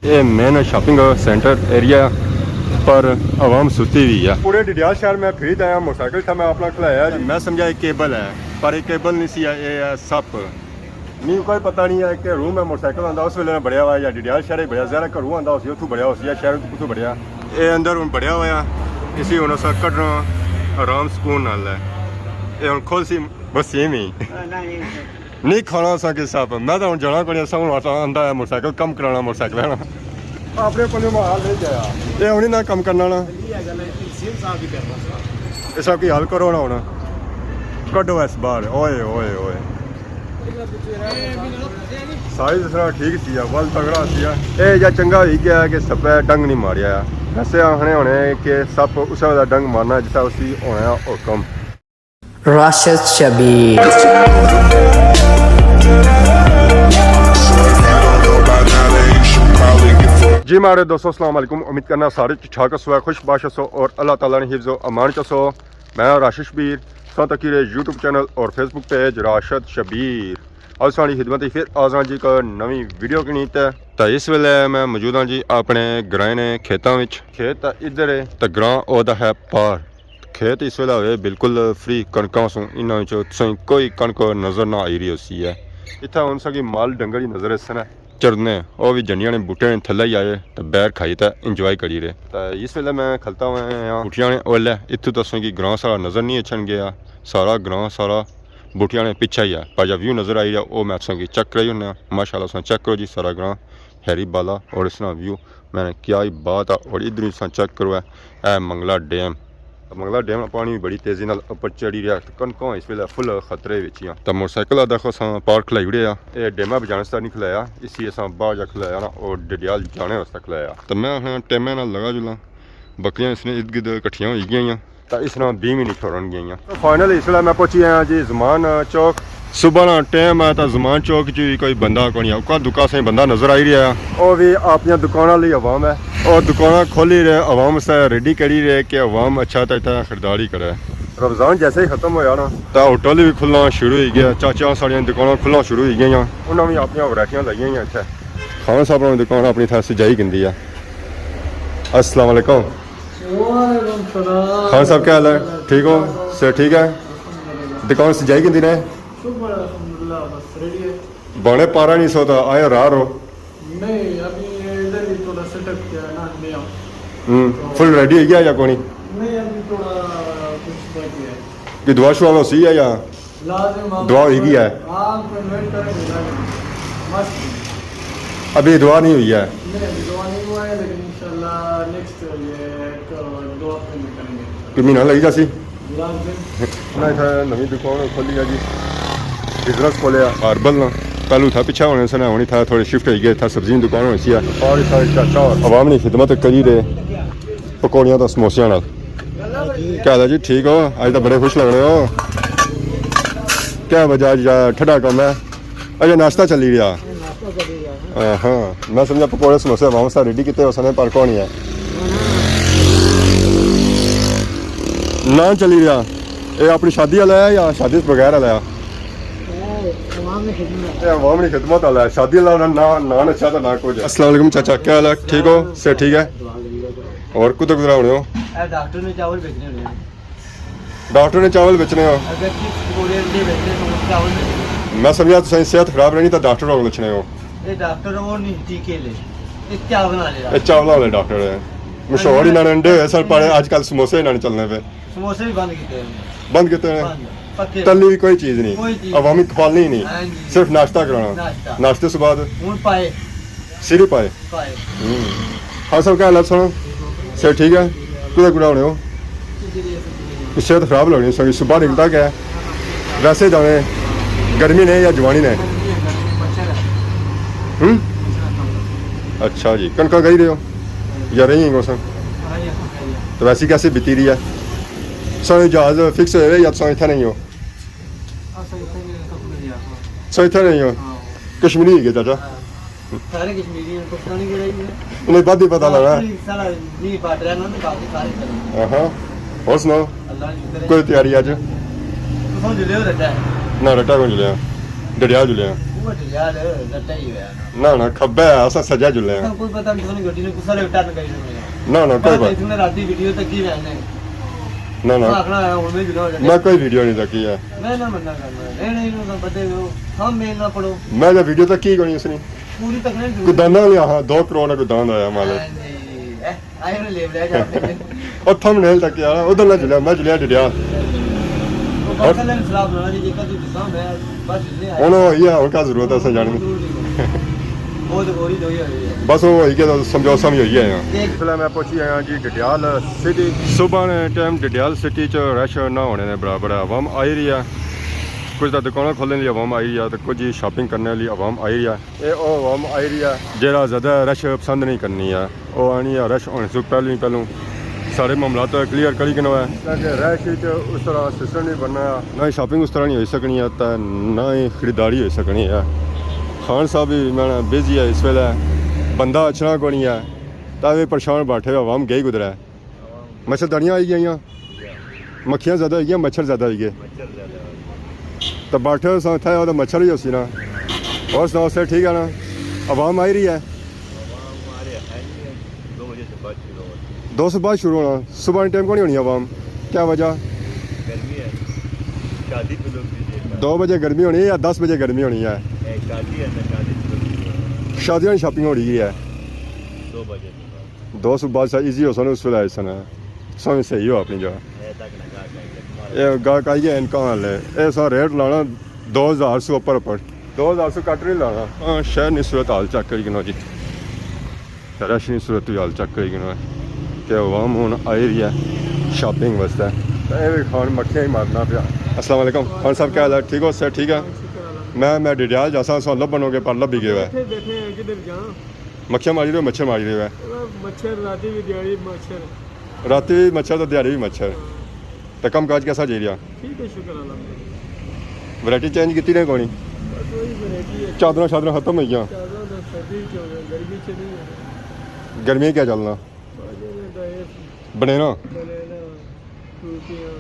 ये main shopping centre area पर आवाम सुती हुई है। पूरे डिडियाल शहर में खरीद आया मोटरसाइकिल था मैं अपना खिलाया जी। मैं समझा एक केबल है पर एक केबल नहीं सी ये है सप नहीं कोई पता नहीं है कि रूम में मोटरसाइकिल आंदा उस वेले बढ़िया हुआ या डिडियाल शहर बढ़िया ज़रा घरों आंदा उसी उतों बढ़िया उसी शहर उतों बढ़िया ये अंदर हूँ बढ़िया हुआ इसी हूँ अस कटना आराम सुकून नाल है ये हूँ खुद सी बस ये नहीं खाना असा किस हिसाब मैं तो हूँ जाना को नहीं आंदा है मोटरसाइकिल कम कराना मोटरसाइकिल है ना अपने को हाल नहीं जाया ये हूँ ना कम करना ना इस की हल करो ना होना कड्डो इस बार ओए ओए ओए साइज थोड़ा ठीक सी वल तगड़ा सी ये या चंगा हो गया कि सप्पे डंग नहीं मारिया वैसे आखने होने कि सप उस दा डंग मारना जिसा उसी होना हुक्म राशिद शबीर जी मारे दोस्तों अस्सलाम वालेकुम उम्मीद करना सारे ठीक सो खुश बाश सो और अल्लाह ताला ने हिफ्ज़ो अमान चसो मैं राशिद शबीर साथ अकीरे यूट्यूब चैनल और फेसबुक पेज राशिद शबीर और सारी खिदमत फिर आजा जी का नवी वीडियो की नीत है तो इस वेले मैं मौजूद हाँ जी अपने ग्रां ने खेतों में खेत इधर है तो ग्रां ओदा है पार खेत इस वेले हुए बिल्कुल फ्री कणकों सो इन्होंने कोई कणक नज़र ना आई रही उसी है इतना उन सकी माल डंगर ही नज़र सन चरने और भी जनिया ने बूटे ने थल्ले ही आए तो बैर खाई तो इंजॉय करी रहे तो इस वेले मैं खलता हुआ यहाँ बूटिया ने ओले इतों दसों कि ग्रां सारा नज़र नहीं अच्छन गया सारा ग्रां सारा बूटिया ने पिछा ही है पर जब व्यू नज़र आई है वो मैं तुम चेक रही हूँ माशाल्लाह चेक करो जी सारा ग्रां हैरी बाला और इस व्यू मैंने क्या ही बात है और इधर ही चेक करो है मंगला डैम पानी भी बड़ी तेज़ी नाल उपर चढ़ी रहा कणकों इस वेले फुल खतरे विच ही तो मोटरसाइकिल देखो अस पार खलाई उड़े ये डेमा बजाने वास्ते नहीं खिलाया इसी अस बाहर जा खिलाया ना और डिडियाल जाने वास्ते खिलाया तो मैं टेमे नाल लगा जुला बकरियां इसने इर्द गिर्द कट्ठियां हो गई तो इस बीम ही नहीं छोड़न गई तो फाइनल इस वेले मैं पहुंची आया जी जमान चौक सुबह ना टाइम है तो जमान चौक च कोई बंदा को नहीं औका दुकान से बंदा नज़र आई रहा और भी अपनी दुकान ली अवाम है और दुकान खोली रहे अवाम से रेडी करी रहे कि अवाम अच्छा तो इतना खरीदारी करे रमज़ान जैसे ही खत्म होया ना तो होटल भी खुलना शुरू हो गया चाचा साड़ियाँ दुकान खुलना शुरू हो गई उन्होंने भी अपन वरायटियाँ लाई हुई इतने खान साहब ने दुकान अपनी थां सजाई गिंदी है अस्सलाम वालेकुम खान साहब क्या हाल है ठीक हो सर ठीक है दुकान सजाई गिंदी ने बने पारा नहीं सोता आए राह रो नहीं अभी इधर ही थोड़ा सेटअप किया है ना नया फुल रेडी हो गया या कोनी नहीं अभी थोड़ा कुछ बाकी है कि दुआ शुआ में सी है या लाजिम दुआ हो गई है हां कन्वर्ट करेंगे मस्त अभी दुआ नहीं हुई है नहीं अभी दुआ नहीं हुआ है लेकिन इंशाल्लाह नेक्स्ट ये दो हफ्ते में करेंगे कि महीना लग जासी लाजिम ना था नवी दुकान खोली है जी बिजनेस खोलिया हर्बल ना पहलू था पिछा होने से ना होनी था थोड़े शिफ्ट हो गए था सब्जी की दुकान होनी और सारे चाचा अवाम की खिदमत करी रहे पकौड़ियाँ तो समोसिया नाल क्या हाल है जी ठीक हो अज तो बड़े खुश लग रहे हो क्या वजह ठंडा कम है अजय नाश्ता चली रहा हाँ मैं समझा पकौड़े समोसे अवाम से रेडी किए उसने पर कौन है ना चली रहा ये अपनी शादी वाला है या शादी से बगैर वाला है अवाम की खिदमत वाला है शादी वाला ना अच्छा तो ना कुछ अस्सलाम वालेकुम चाचा क्या हाल है ठीक हो से ठीक है और कुछ गुजरा होने हो डॉक्टर ने चावल बेचने हैं डॉक्टर ने चावल बेचने हो अगर चावल मैं समझा तुम सेहत खराब रहनी तो डॉक्टर को बेचने हो ये डॉक्टर वो नहीं टीके ले ये चावल बना ले ये चावल वाले डॉक्टर है मशहूर ही नाने अंडे सर पड़े आजकल समोसे इन्होंने चलने पे समोसे भी बंद किए बंद किते हैं तली भी कोई चीज़ नहीं अवामी खपालनी ही नहीं सिर्फ नाश्ता कराना नाश्ते से बाद पाए सिरी पाए हाँ सब क्या हालत सुनो सर ठीक है कुछ गुड़ा होने हो सेहत खराब लगनी सही सुबह निकलता क्या है वैसे जाने गर्मी ने या जवानी ने अच्छा जी कनका गई रहे हो या रही हैं मौसम तो वैसी कैसे बीती रही है सो जहाज फिक्स हो या सो इतना नहीं हो सो इतना नहीं हो कश्मीरी है चाचा सारे कश्मीरी हैं पाकिस्तानी के रही है उन्हें बाद ही पता लगा सारा नहीं बात रहा ना बाकी सारे चले हाँ और सुनाओ अल्लाह की तरह कोई तैयारी आज तो जुले हो रहा है ना रटा को जुलिया डडिया जुलिया वो यार रट्टा ही है ना ना खब्बे असा सजा जुले हैं कोई पता नहीं सोनी गड्डी ने कुछ सारे टर्न करी ना ना कोई बात इसने राती वीडियो तक की रहने ना ना आखना है उनमें जुड़ा हो मैं कोई वीडियो नहीं देखी है मैं ना मना करना नहीं ना बते हो हम मेल ना पड़ो मैं जो वीडियो तक की कोनी उसने पूरी तक नहीं कोई दाना लिया हां 2 करोड़ का दान आया माले आए ने ले ले जाते और थंबनेल तक यार उधर ना जुलिया मैं जुलिया डिडिया और कल खराब ना जी का तो मैं बस ले आया उन्हों ये उनका जरूरत है जाने वो तो गोरी दोई है बस वो ही के समझो समझ होई है यहां फिलहाल मैं पहुंची आया जी डडियाल सिटी सुबह ने टाइम डडियाल सिटी च रश ना होने ने बराबर आवाम आई रही है कुछ तो दुकानें खोलने लिए आवाम आई रही है तो कुछ ही शॉपिंग करने लिए आवाम आई रही है ये ओ आवाम आई रही है जरा ज़्यादा रश पसंद नहीं करनी है वो आनी है रश होने से पहलू सारे मामला तो क्लीयर करी कि है ताकि रश उस तरह सिस्टम नहीं बनना ना ही शॉपिंग उस तरह नहीं हो सकनी है तो ना ही खरीदारी हो सकनी है खान साहब भी मैं बिजी है इस वेले बंदा अचना को नहीं है तो वे परेशान बैठे आवाम गई गुजरा है मच्छरदानियाँ आई गई मक्खियाँ ज़्यादा आई मच्छर ज़्यादा आई गए तो बैठे था तो मच्छर ही उसी ना और सुनाओ सर ठीक है ना आवाम आई रही है 2 से बाद शुरू होना सुबह टाइम को नहीं होनी आवाम क्या वजह गर्मी है शादी पे लोग भी 2 बजे गर्मी होनी है या 10 बजे गर्मी होनी है शादी है ना शादी पे लोग शादियों की शॉपिंग हो रही है 2 बजे के बाद 2 से बाद से ईजी हो सन उस वेला सन समझ सही हो अपनी जगह है तक ना ये गाहक आई है इनका हाल है ये सा रेट लाना 2000 से ऊपर 2000 से कट नहीं लाना हाँ शहर नहीं सूरत हाल चेक करी गिनो जी रश नहीं सूरत हाल चेक करी गिनो कि आवाम हूँ आई रही है शॉपिंग वास्ते ये भी खान मक्खियाँ ही मारना पिया अस्सलाम वालेकुम खान साहब क्या हाल है ठीक हो सर ठीक है मैं डिडियाल जैसा सो लब बनोगे पर लब भी गया है बैठे हैं किधर जाऊं मक्खियाँ मारी रहे हो मच्छर मारी रहे हो मच्छर राती भी दिहाड़ी मच्छर रात भी मच्छर तो दिहाड़ी भी मच्छर तो कम काज कैसा जी रहा ठीक है शुक्र अल्लाह वैरायटी चेंज की नहीं कोनी बस वही वैरायटी है चादर शादर खत्म हो गया ज़्यादा तो सर्दी चल रही गर्मी चली है गर्मी क्या चलना बाजे में डाइट बनेना बनाना फ्रूटियाँ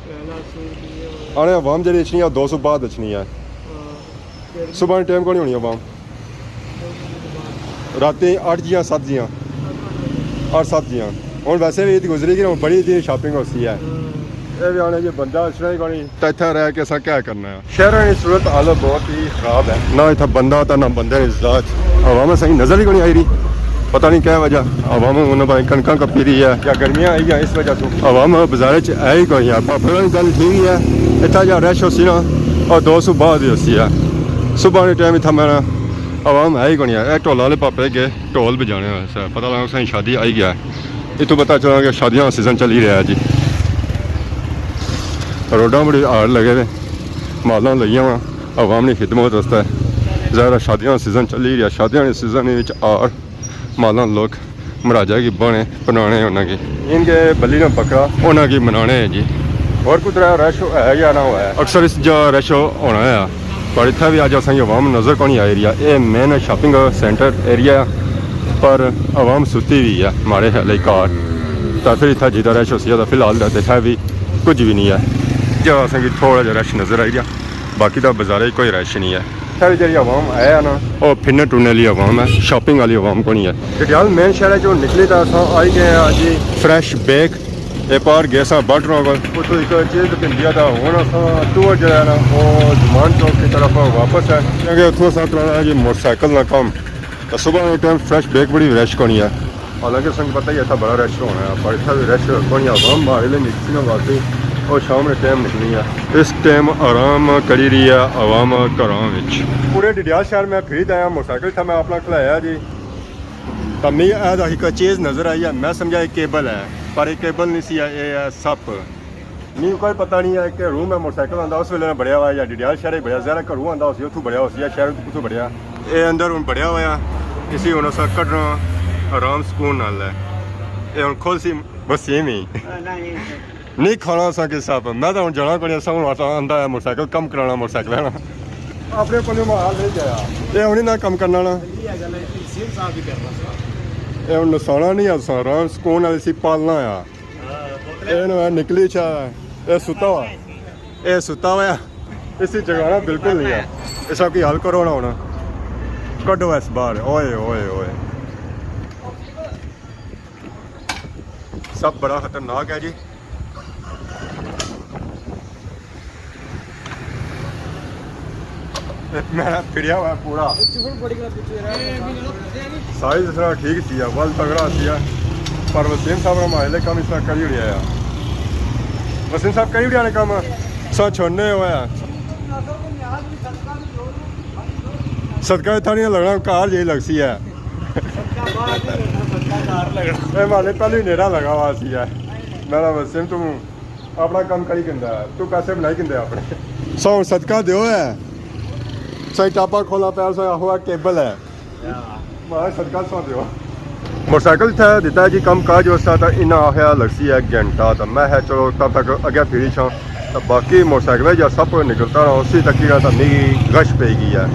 पहला सूट आने आवाम जी अच्छी है 200 बाद अच्छी है सुबह टाइम को नहीं होनी आवाम रातें 8 जियां 7 जियां 8-7 जियां हूँ वैसे भी ईद गुजरी कि बड़ी ईद शॉपिंग होती है ये भी आने जी बंदा अच्छना ही कोनी तो इतना रह के असा क्या करना है शहरों की सूरत हालत बहुत ही खराब है ना इतना बंदा था ना बंदे इज्जत हवा सही नजर ही कोनी आई रही पता नहीं क्या वजह आवाम उन्होंने कणक कपी रही है या गर्मियाँ आई हैं इस वजह से आवाम बाजार है ही कोई है पापड़ की गल ठीक है इतना जहाँ रश होती ना और 200 बाद ही होती है सुबह के टाइम इतना मैं आवाम है ही कोनी है ढोल वाले पापे गए ढोल बजाने वास्ते पता लगा सही शादी आई गया इतों पता चला कि शादियों का सीजन चल ही रहा है जी रोडा बड़ी हाड़ लगे हुए माला लगिया हुआ आवाम की खिदमत वास्ते ज़्यादा शादियों का सीजन चल ही रहा शादियों के सीजन आड़ माला लोग महाराजा की बने बनाने उन्होंने इनके बल्ली ने पकड़ा उन्होंने मनाने हैं जी और कुछ रश है या ना हुआ है अक्सर इस जगह रश होना है पर इतना भी अज असें आवाम नज़र को नहीं आई रही है ये मेन शॉपिंग सेंटर एरिया पर आवाम सुती हुई है हमारे ख्याल कार तो फिर इतना जिदा रश हो तो फिलहाल देखा भी कुछ भी नहीं है जगह असें थोड़ा जहा रश नज़र आई गया बाकी तो बाजारे कोई रश नहीं है सारी जी आवाम है ना वो फिरने टुरने वाली आवाम है शॉपिंग वाली आवाम को नहीं है डडियाल मेन शहर है जो निकले तो अस आई गए अज फ्रैश बेक ये पार गए सा बटरों को उतो एक चीज़ पिंडिया था हूँ अस टूर जो है ना वो जुमान चौक की तरफ वापस है क्योंकि उतों अस कराना जी मोटरसाइकिल का काम तो सुबह टाइम फ्रैश बेक बड़ी रश को नहीं है हालांकि संग पता ही इतना बड़ा रश होना है पर इतना भी रश को नहीं आवाम मारे लिए निकली ना वाकई और शाम ने टाइम निकली है इस टाइम आराम करी रही है आवाम घर पूरे डडियाल शहर में खरीद आया मोटरसाइकिल था मैं अपना खिलाया जी तो मैं एक चीज़ नज़र आई है मैं समझा एक केबल है पर एक केबल नहीं सी ये है सप नहीं कोई पता नहीं है कि रूम है मोटरसाइकिल आंदा उस वेले बढ़िया हुआ या डडियाल शहर बढ़िया ज़्यादा घरों आंदा उसी उतों बढ़िया उसी शहर उतों बढ़िया ये अंदर हूँ बढ़िया हुआ इसी हूँ अस कड्ढना आराम सुकून नाल है ये हूँ खुद सी बस सेम ही नहीं खाना सा किस हिसाब मैं तो हूँ जाना पड़िया सब आंदा है मोटरसाइकिल कम कराना मोटरसाइकिल है ना अपने को माल नहीं गया ये हूँ ना कम करना ना ये हूँ नसाना नहीं है आराम सुकून वाली सी पालना आ ये निकली चाह ये सुता हुआ ये सुता हुआ इसी जगह ना बिल्कुल नहीं है इसका की हल करो ना होना कड्डो इस बाहर ओए ओए ओए सब बड़ा खतरनाक है जी मैं फिरिया हुआ पूरा साइज थोड़ा ठीक सी वल तगड़ा सी पर वसीम साहब ने माहले काम इस तरह करी उड़िया वसीम साहब करी उड़िया ने काम सो छोड़ने होया सदका था नहीं लगना कार यही लग सी है माले पहले नेड़ा लगा हुआ सी है मेरा वसीम तू अपना काम करी कहता तू पैसे बनाई कहते अपने सो सदका दो है सही टापा खोला पैर से हुआ केबल है मारा सदका सो दो मोटरसाइकिल था दिता जी कम काज उसका तो इन्ना आया लगसी है घंटा तो मैं है चलो तब तक अगे फिरी छा तो बाकी मोटरसाइकिल जब सब निकलता रहा उसी तक तो मेरी गश पे गई है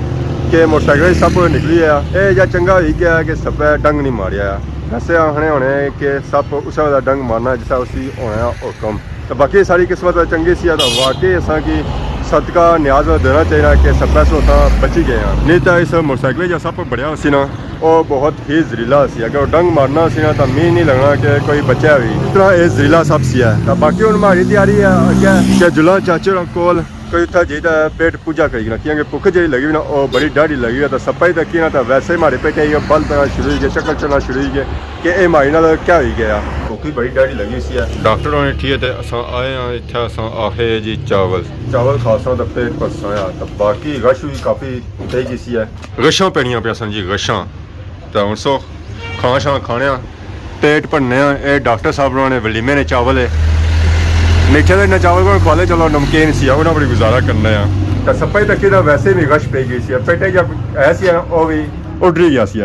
कि मोटरसाइकिल सब निकली है ये या चंगा ही गया कि सब डंग नहीं मारिया वैसे आखने होने कि सब उस डंग मारना जिसा उसी होना हुक्म तो बाकी सारी किस्मत चंगी सी तो वाकई असा की सदका न्याज देना चाहिए कि सब पैसों बची गए हैं नहीं तो इस मोटरसाइकिल जो सब बढ़िया सी ना वो बहुत ही जहरीला सी अगर डंग मारना सी ना तो मी नहीं लगना कि कोई बचा भी इस तरह ये जहरीला सब सी है तो बाकी हूँ हमारी तैयारी है अगे जुला चाचे कोल कोई उत्थे जी पेट पूजा करी ना क्योंकि भुख जी लगी ना वो बड़ी डाढ़ी लगी है तो सप्पा ही तकी ना तो वैसे हमारे पेटे बल पैना शुरू हो गए चक्कर चलना शुरू हो गए कि ये हमारी नाल क्या हो गया भुख बड़ी डाढ़ी लगी सी है डॉक्टर ने ठीक है अस आए हैं इतने अस आखे जी चावल चावल खासा तो पेट पसाया तो बाकी गश भी काफ़ी तेजी सी है गशां पैनियां पे सन जी गशां तो हूँ सो खां शां खाने पेट भरने ये डॉक्टर साहब ने वलीमे ने चावल है मीठे के चावल को खा ले चलो नमकीन सी उन्होंने बड़ी गुजारा करना है तो सप्पा ही तक वैसे भी गश पी गई सी पेटे जब ऐसी है वो भी उड्री गया सी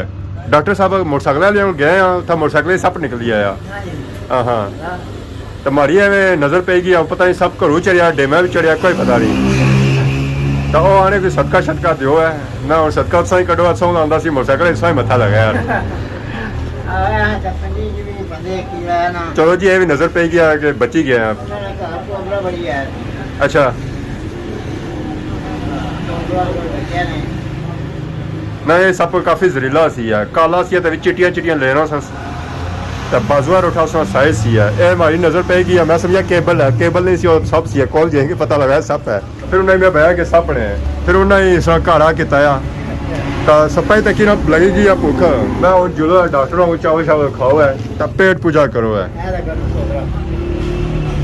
डॉक्टर साहब मोटरसाइकिल वाले गए हैं तो मोटरसाइकिल सप निकली आया हाँ हाँ तो मारी एवं नज़र पे गई पता नहीं सब घरों चढ़िया डेमा भी चढ़िया कोई पता नहीं तो वो आने कोई सदका शदका दो है मैं हूँ सदका उत्सा ही कड्डो उत्सा आंदा सी मोटरसाइकिल इस मत्था लगा यार चलो जी ये भी नज़र पे गया कि बची गया अच्छा मैं ये सब काफ़ी जहरीला सी है काला सी तो चिट्टियां चिट्टियां लेना सन तो बाजुआ उठा उसका साइज सी है ये हमारी नज़र पे गई मैं समझा केबल है केबल नहीं सी और सब सी है कॉल जाएंगे पता लगा सप है फिर उन्हें मैं बया कि सप ने फिर उन्हें इस घर आ किताया तो सप्पा ही तक लगेगी या भुख मैं हूँ जुलो डॉक्टर को चावल शावल खाओ है तो पेट पूजा करो है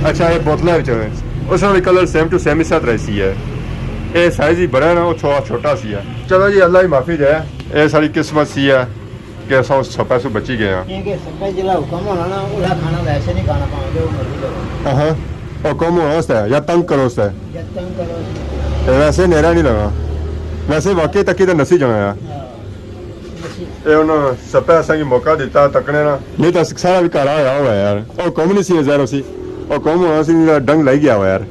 अच्छा ये बोतलें उसका भी कलर सेम टू सेम इस तरह सी है ये साइज ही बड़ा ना वो छोटा सी है चलो जी अल्लाह ही माफ़ी दे ये सारी किस्मत सी है कि अस उस पैसों बची गए हैं हाँ हुक्म होना उससे या तंग करो उससे वैसे नेरा नहीं लगा वैसे वाकई तकी तो नसी जाना ये उन्होंने सप्पा असा मौका दिता तकने ना नहीं तो सारा भी घर आया हुआ यार और कौम नहीं सी जहर उसी और कौम होना सी डंग लाई गया हुआ यार